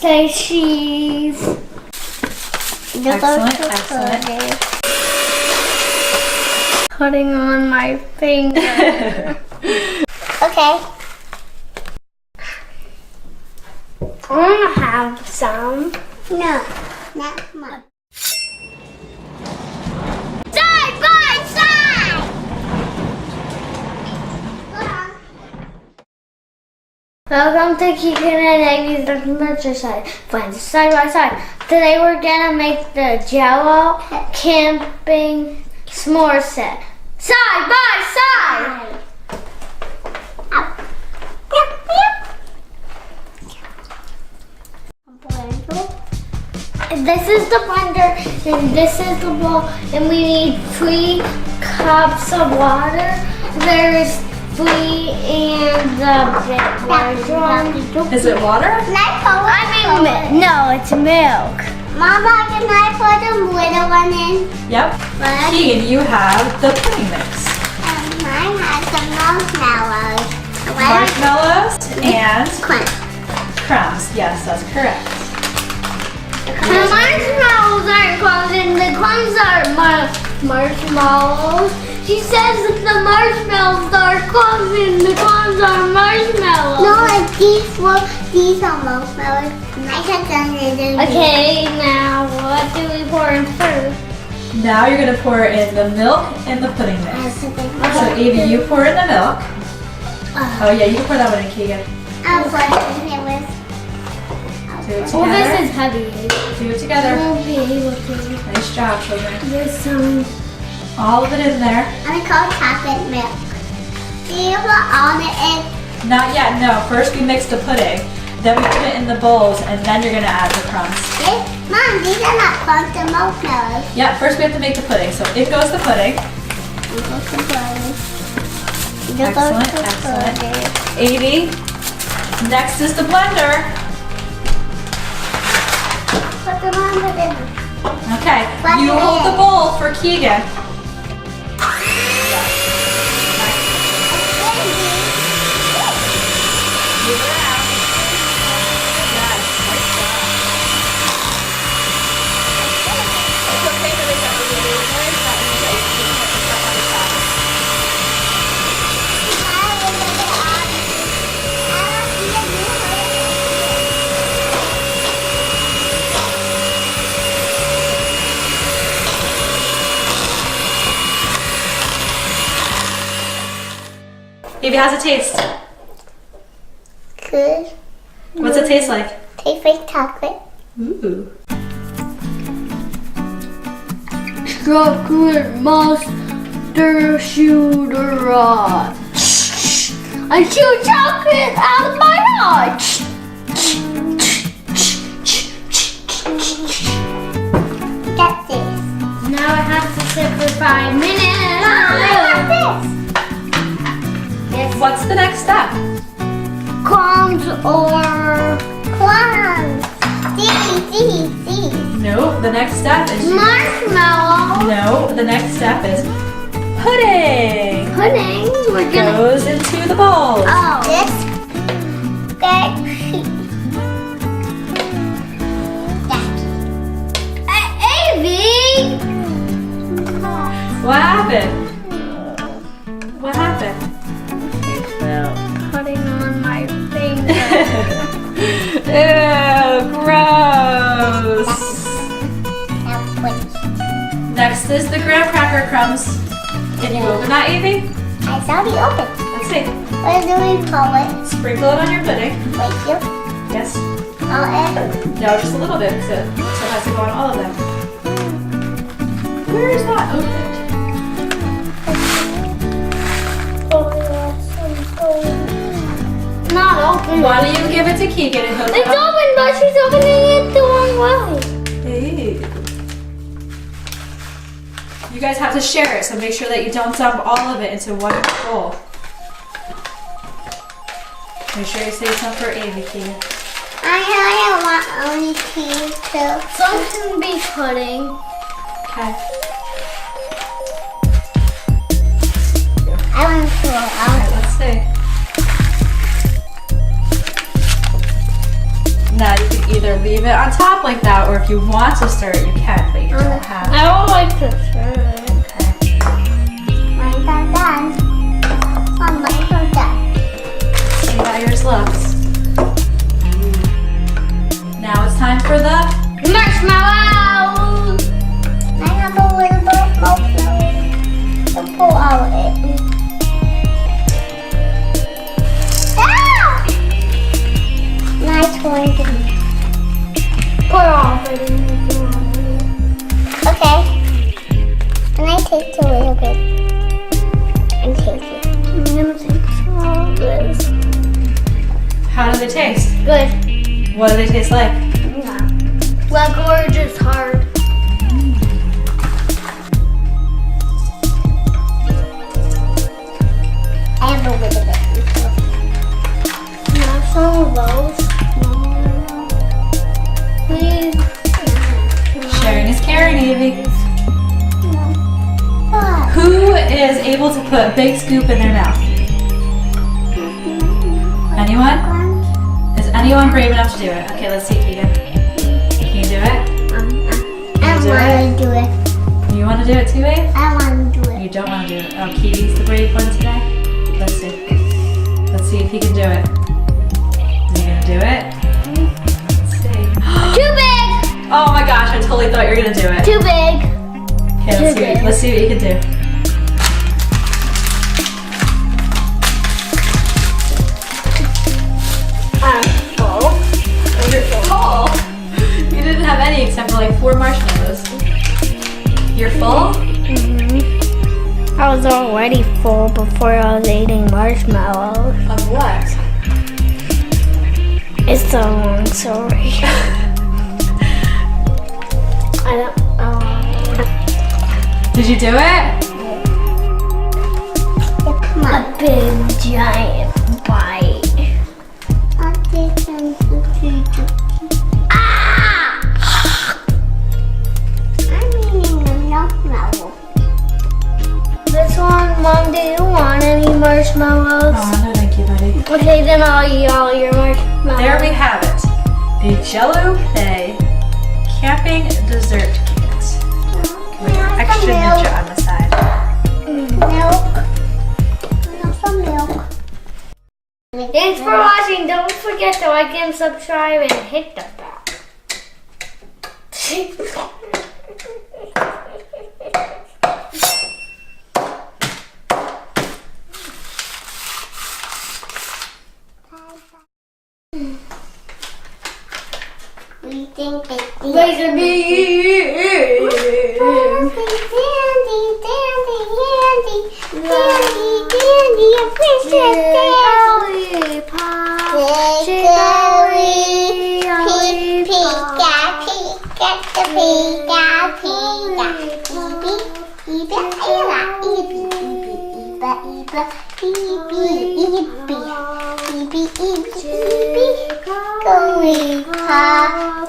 say cheese. Excellent, excellent. Putting on my finger. Okay. I want to have some. No, not much. Side by side! Welcome to Keegan and Aivy's Adventure Side. Friends, side by side. Today we're gonna make the Jello camping s'more set. Side by side! This is the blender and this is the bowl, and we need 3 cups of water. There's 3 and the big large one. Is it water? Can I pour No, it's milk. Mama, can I put the little one in? Yep. But Keegan, you have the pudding mix. mine has some marshmallows. Marshmallows and Crunch. crumbs. Yes, that's correct. The marshmallows aren't crumbs and the crumbs are marshmallows. She says that the marshmallows are crumbs and the crumbs are marshmallows. No, like these are marshmallows. I took them in. Okay, now what do we pour in first? Now you're gonna pour in the milk and the pudding mix. So Aivy, you pour in the milk. Oh yeah, you pour that one in, Keegan. I'll put it in with. Do it Well, this together. is heavy. Do it I together. won't be able to. Nice job, children. This All of it in there. I'm gonna call chocolate milk. Do you put all the eggs? Not yet, no. First we mix the pudding, then we put it in the bowls, and then you're gonna add the crumbs. Mom, these are not crumbs, they're marshmallows. Yeah, first we have to make the pudding. So in goes the pudding. Excellent, excellent. Aivy, next is the blender. Put them on the dinner. Okay, Blend you it hold the in. bowl for Keegan. Move it around. Yes, nice job. It's okay that it's not really good. That means that you can put the stuff on the top. Aivy, how's it taste? Good. What's it taste like? Tastes like chocolate. Ooh. chocolate monster shooter rod. I shoot chocolate out of my heart. Get this. Now I have to sit for 5 minutes. What's the next step? Crumbs or Crumbs. These. No, the next step is marshmallow. no, the next step is pudding. Pudding. We're gonna. Goes into the bowl. Oh. This. That. Aivy. What happened? What happened? Putting on my finger. Ew, gross. Next is the graham cracker crumbs. Can you open that, Aivy? I saw the open. Let's see. What do we call it? Sprinkle it on your pudding. Wait, you. Yes. All it. No, just a little bit, so it has to go on all of them. Where is that opened? Not open. Why don't you give it to Keegan and he'll It's open, but she's opening it the wrong way. Hey. You guys have to share it, so make sure that you don't dump all of it into one bowl. Make sure you save some for Aivy, Keegan. I don't want only cheese too. Some can be pudding. Okay. I want to All right, let's see. Now you can either leave it on top like that, or if you want to stir it, you can, but you don't have to. I don't like to stir it. Okay. Mine's not done. Oh, mine's not done. See how yours looks. Now it's time for the Marshmallows! I have a little bit of marshmallow to pull out it. Ah! Nice one. Pour off it in if you want it. Okay. And I taste a little bit. And taste it. I'm gonna take some of this. How do they taste? Good. What do they taste like? Like orange hard. I have a little bit. Have some of those. Please. Sharing is caring, Aivy. What? Who is able to put a big scoop in their mouth? Anyone? Is anyone brave enough to do it? Okay, let's see, Keegan. Can you do it? I want to do it. You want to do it too, Abe? I want to do it. You don't want to do it. Oh, Kiwi's the brave one today? Let's see. Let's see if he can do it. Is he going to do it? Let's see. Too big! Oh my gosh, I totally thought you were going to do it. Too big. Okay, Too big. let's see what you can do. You're full. You didn't have any except for like 4 marshmallows. You're full? I was already full before I was eating marshmallows. Of what? It's a long story. I don't Did you do it? Come on. a big giant bite. I'll take some cookies. Ah! I'm eating a marshmallow. This one, Mom, do you want any marshmallows? Oh, no thank you, buddy. Okay, then I'll eat all your marshmallows. There we have it. The Jello Play Camping Dessert Kit. With extra ninja on the side. Milk. Some milk. Thanks for watching. Don't forget to like and subscribe and hit the bell. We think it's Laser beam. Dandy, a princess Go,